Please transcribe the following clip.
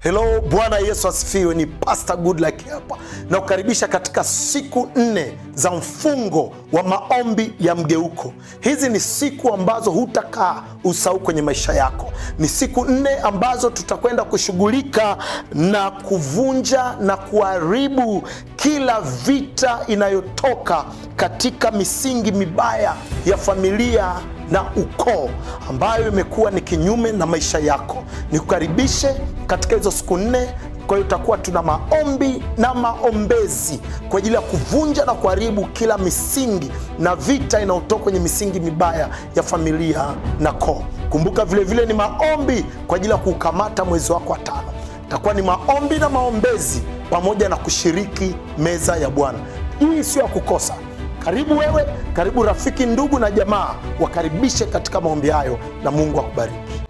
Hello, Bwana Yesu asifiwe. Ni Pastor Goodluck hapa na kukaribisha katika siku 4 za mfungo wa maombi ya mgeuko. Hizi ni siku ambazo hutakaa usahau kwenye maisha yako. Ni siku 4 ambazo tutakwenda kushughulika na kuvunja na kuharibu kila vita inayotoka katika misingi mibaya ya familia na ukoo ambayo imekuwa ni kinyume na maisha yako. Nikukaribishe katika hizo siku 4. Kwa hiyo tutakuwa tuna maombi na maombezi kwa ajili ya kuvunja na kuharibu kila misingi na vita inayotoka kwenye misingi mibaya ya familia na koo. Kumbuka vile vile ni maombi kwa ajili ya kukamata mwezi wako wa 5. Itakuwa ni maombi na maombezi pamoja na kushiriki meza ya Bwana. Hii sio ya kukosa. Karibu wewe, karibu rafiki, ndugu na jamaa, wakaribishe katika maombi hayo na Mungu akubariki.